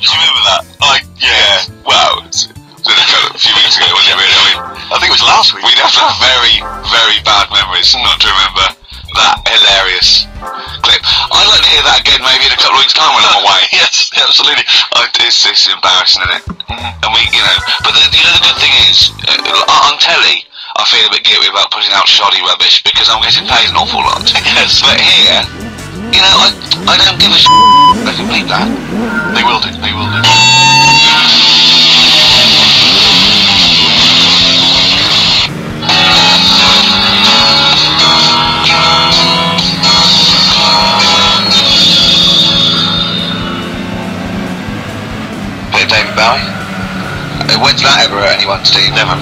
you remember that? Yeah. Wow. It was a few weeks ago, wasn't it, really? I mean, I think it was last week. We'd have some very, very bad memories not to remember that hilarious clip. I'd like to hear that again maybe in a couple of weeks' time when I'm away. Yes, absolutely. It's embarrassing, isn't it? And we, but the good thing is, on telly, I feel a bit guilty about putting out shoddy rubbish because I'm getting paid an awful lot. Yes. But here, I don't give a they can bleep that. They will do. Bit of David Bowie. When's that ever hurt anyone, Steve? Never.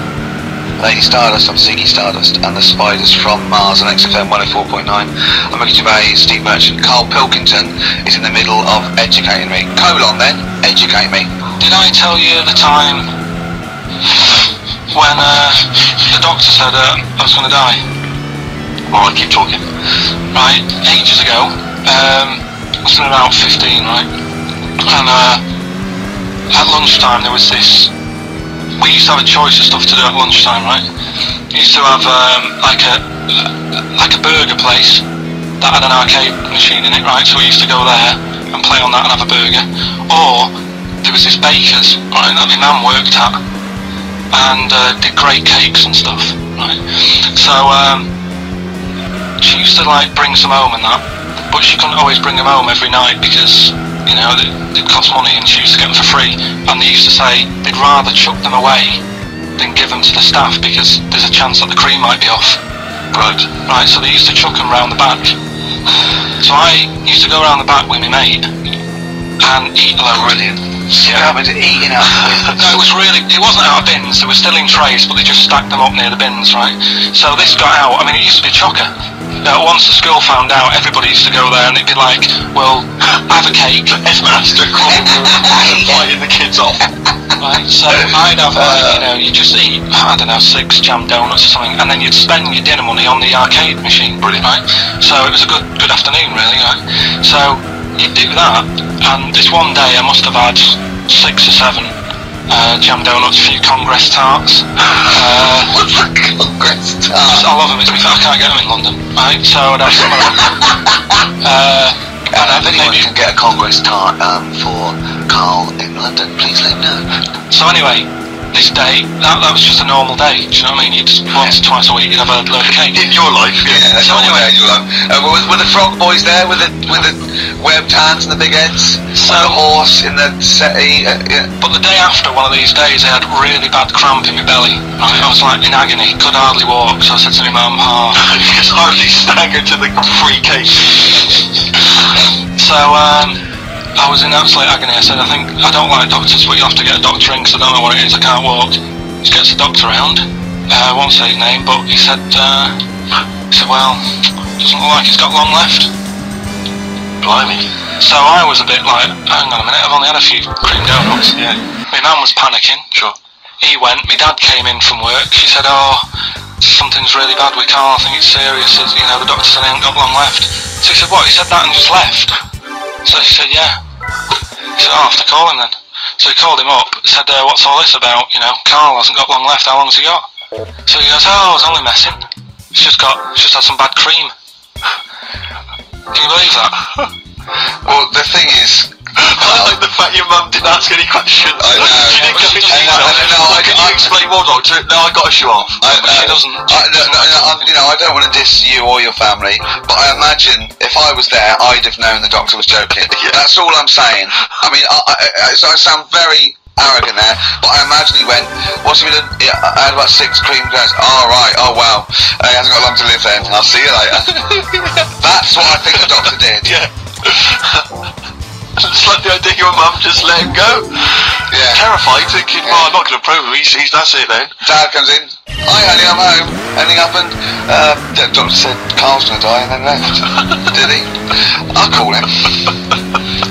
Lady Stardust, I'm Ziggy Stardust, and the Spiders from Mars on XFM 104.9. I'm Ricky Gervais, Steve Merchant. Carl Pilkington is in the middle of educating me. Colon then, educate me. Did I tell you the time when the doctor said I was going to die? Alright, keep talking. Right, ages ago, I was about 15, right? And at lunchtime there was this. We used to have a choice of stuff to do at lunchtime, right? We used to have like a burger place that had an arcade machine in it, right? So we used to go there and play on that and have a burger. Or there was this baker's, right, that my mum worked at, and did great cakes and stuff, right? So she used to like bring some home and that, but she couldn't always bring them home every night because it cost money and she used to get them for free. And they used to say they'd rather chuck them away than give them to the staff because there's a chance that the cream might be off. Right, so they used to chuck them round the back. So I used to go around the back with my mate and eat a load. Brilliant. Yeah. Having to eating out of No, it wasn't out of bins, they were still in trays, but they just stacked them up near the bins, right? So this got out, I mean, it used to be a chocker. Once the school found out, everybody used to go there and it'd be like, well, have a cake. Headmaster fighting the kids off. Right, so I'd have, you just eat, I don't know, 6 jam donuts or something, and then you'd spend your dinner money on the arcade machine. Brilliant. Right? So it was a good afternoon, really, right? So you'd do that, and this one day I must have had 6 or 7 jam donuts, a few Congress tarts. What's a Congress tart? I love them, I can't get them in London, right? So I'd have some of them. If anyone can get a Congress tart for Carl in London, please let him know. So anyway, this day, that was just a normal day, do you know what I mean? You'd once, twice a week, you'd have a load of cake. In your life, yeah. So anyway, were the frog boys there with the webbed hands and the big heads? So the horse in the settee? But the day after one of these days, I had really bad cramp in my belly. Right? I was like in agony, could hardly walk. So I said to my mum, you just hardly staggered to the free cake. So I was in absolute agony. I said, I don't like doctors, but you have to get a doctor in because I don't know what it is, I can't walk. He gets the doctor round, I won't say his name, but he said, well, doesn't look like he's got long left. Blimey. So I was a bit like, hang on a minute, I've only had a few cream donuts. Yeah. My mum was panicking. Sure. He went, my dad came in from work, she said, something's really bad with Carl, I think it's serious, the doctor said he hasn't got long left. So he said, what, he said that and just left? So she said, yeah. He said, I'll have to call him then. So he called him up, said, what's all this about? Carl hasn't got long left, how long's he got? So he goes, I was only messing. He's just had some bad cream. Can you believe that? Well, the thing is, I like the fact your mum didn't ask any questions. I know. She didn't go into detail. Can you explain more, doctor? No, I got to show off. She doesn't. I don't want to diss you or your family, but I imagine if I was there, I'd have known the doctor was joking. Yeah. That's all I'm saying. I mean, I sound very arrogant there, but I imagine he went, what's he been doing? Yeah, I had about 6 cream cones. Oh, right, oh, wow. He hasn't got long to live then. I'll see you later. That's what I think the doctor did. Yeah. It's like the idea your mum just let him go. Yeah. Terrified, thinking, well, I'm not going to probe him, that's it then. Dad comes in, hi honey, I'm home. Anything happened? The doctor said Carl's going to die and then left. Did he? I'll call him.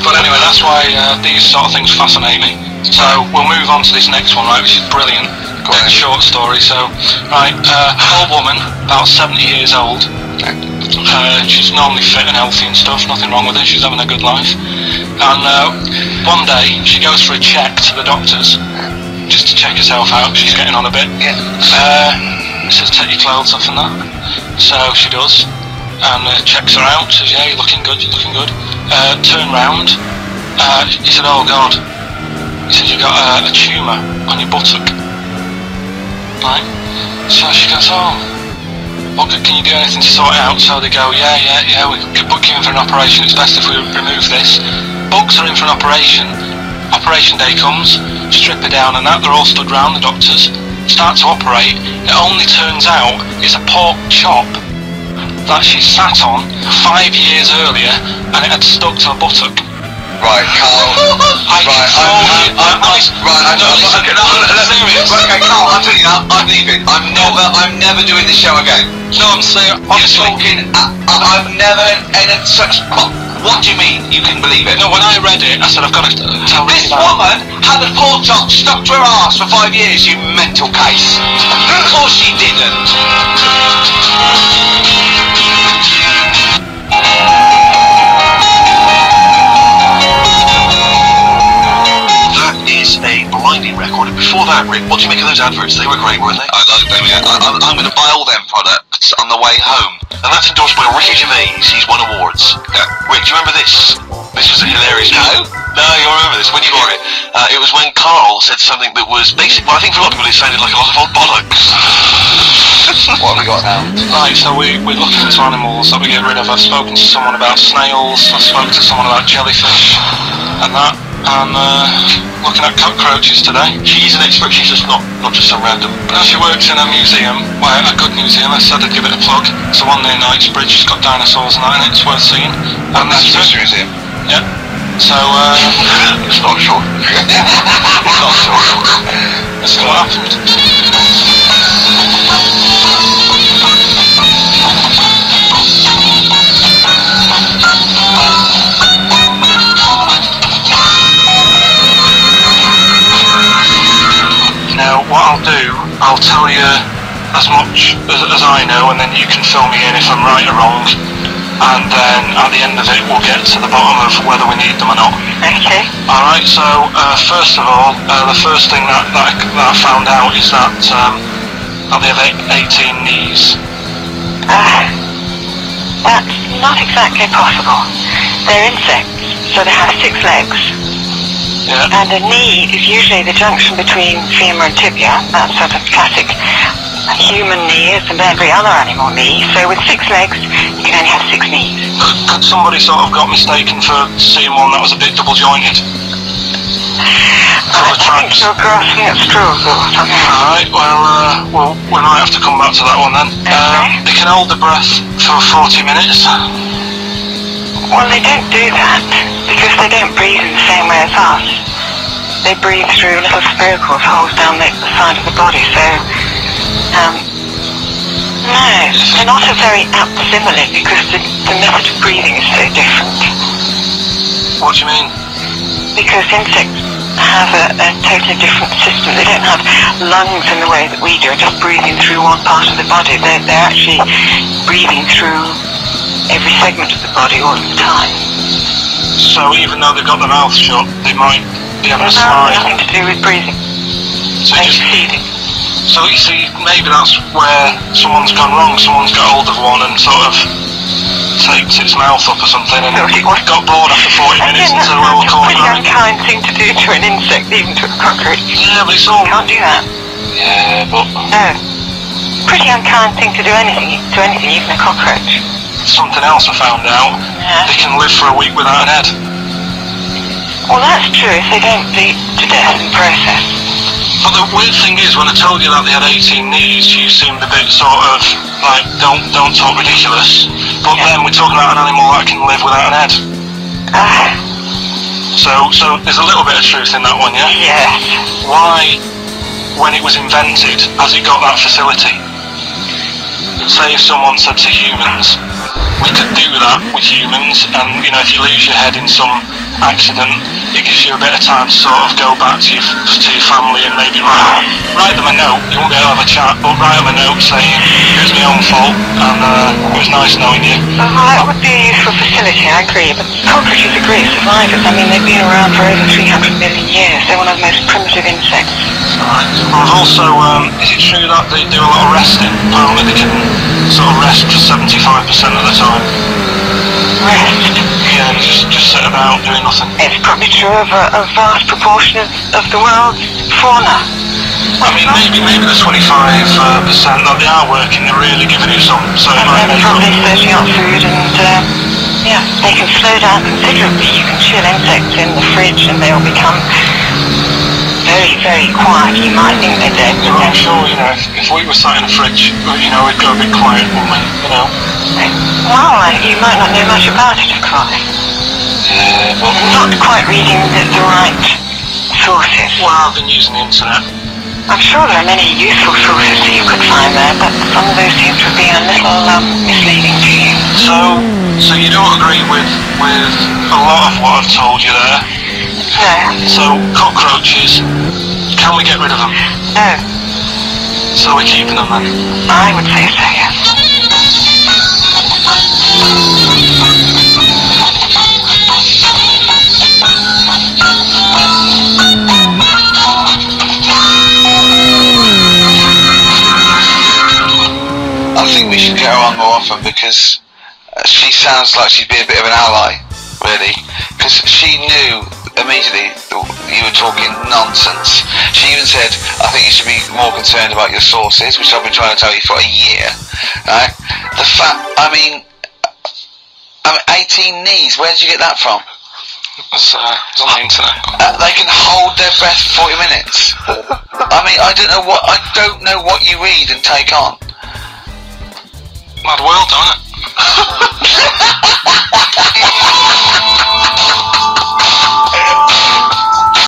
But anyway, that's why these sort of things fascinate me. So we'll move on to this next one, right, which is brilliant. Short story. So, right, old woman, about 70 years old. She's normally fit and healthy and stuff, nothing wrong with her, she's having a good life. And one day she goes for a check to the doctors, just to check herself out, she's getting on a bit. He says take your clothes off and that. So she does, and checks her out, says yeah, you're looking good, turn round, he said oh god, he said you've got a tumour on your buttock. Right, so she goes oh, well, can you do anything to sort it out? So they go, yeah, we could book you in for an operation, it's best if we remove this. Books are in for an operation, operation day comes, strip her down and that, they're all stood round, the doctors, start to operate, it only turns out it's a pork chop that she sat on 5 years earlier and it had stuck to her buttock. Right, Carl. Okay, Carl, I'm telling you now, I'm leaving. I'm never doing this show again. No, I'm saying, You're talking, I've never entered such, what do you mean? You can believe it? no, when I read it, I said I've got to tell This Ricky about woman had a pork chop stuck to her arse for 5 years, you mental case. Of course she didn't. A blinding record. And before that, Rick, what do you make of those adverts? They were great, weren't they? I like them, yeah. I'm going to buy all them products on the way home. And that's endorsed by Ricky Gervais. He's won awards. Yeah. Rick, do you remember this? This was a hilarious No. No, you'll remember this when you hear it. It was when Carl said something that was basic. Well, I think for a lot of people it sounded like a lot of old bollocks. What have we got now? Right, so we're looking into animals that we get rid of. I've spoken to someone about snails, I've spoken to someone about jellyfish and that, and looking at cockroaches today. She's an expert, she's just not just some random. Now she works in a museum, well, a good museum, I said I'd give it a plug. It's the one near Knightsbridge, it's got dinosaurs and that in it, it's worth seeing. And That's just museum. Yeah. So, It's not sure. it's not sure. Let's see what happened. Now, what I'll do, I'll tell you as much as I know, and then you can fill me in if I'm right or wrong. And then at the end of it, we'll get to the bottom of whether we need them or not. Okay. Alright, so first of all, the first thing that I found out is that they have 18 knees. That's not exactly possible. They're insects, so they have 6 legs. Yeah. And a knee is usually the junction between femur and tibia. That's sort of classic human knee is and every other animal knee. So with 6 legs, you can only have 6 knees. Could somebody sort of got mistaken for seeing one that was a bit double jointed? I think you're grasping at straws or something. Alright, well, we might have to come back to that one then. Okay. They can hold the breath for 40 minutes. Well, they don't do that because they don't breathe in the same way as us. They breathe through little spiracles, holes down the side of the body. So, no, they're not a very apt simile because the method of breathing is so different. What do you mean? Because insects have a totally different system. They don't have lungs in the way that we do, just breathing through one part of the body. They're actually breathing through every segment of the body all the time. So even though they've got their mouth shut, they might be having a slide. Nothing to do with breathing. So They're just feeding. So you see, maybe that's where someone's gone wrong. Someone's got hold of one and sort of taped its mouth up or something and got bored after 40 minutes and said, well, we'll call it That's a pretty that. unkind thing to do to an insect, even to a cockroach. Yeah, but it's all... You can't do that. Yeah, but... No. Pretty unkind thing to do to anything, even a cockroach. Something else I found out. Yeah. They can live for a week without an head. Well, that's true if they don't bleed to death in the process. But the weird thing is, when I told you that they had 18 knees, you seemed a bit sort of like, don't talk ridiculous. But then we're talking about an animal that can live without an head. So there's a little bit of truth in that one, yeah? Yes. Why, when it was invented, has it got that facility? Say if someone said to humans, we could do that with humans, and you know, if you lose your head in some accident, it gives you a bit of time to sort of go back to your family and maybe write them a note. You won't be able to have a chat, but write them a note saying, it was my own fault, and it was nice knowing you. Well, that would be a useful facility, I agree, but cockroaches are great survivors. I mean, they've been around for over 300 million years. They're one of the most primitive insects. Right. Well, also, is it true that they do a lot of resting? Apparently they can sort of rest for 75% of the time. Rest? Yeah, just sit about doing nothing. It's probably true of a vast proportion of the world's fauna. I mean, maybe the 25% that they are working, they're really giving it some. So it might they're make probably searching out food and, yeah, they can slow down considerably. You can chill insects in the fridge and they'll become very, very quiet. You might think they're dead. Well, I'm sure, you know, if we were sat in a fridge, you know, we'd go a bit quiet, wouldn't we? You know? Well, you might not know much about it, of course. Yeah, but Not quite reading the right sources. well, I've been using the internet. I'm sure there are many useful sources that you could find there, but some of those seem to have been a little misleading to you. So you don't agree with a lot of what I've told you there? No. So, cockroaches, can we get rid of them? No. So we're keeping them then? I would say so, yes. I think we should get her on more often because she sounds like she'd be a bit of an ally, really. Because she knew immediately that you were talking nonsense. She even said, I think you should be more concerned about your sources, which I've been trying to tell you for a year. Right? The fact, I mean 18 knees, where did you get that from? It's on the internet. They can hold their breath for 40 minutes. I mean, I don't know what you read and take on. Mad world, don't it?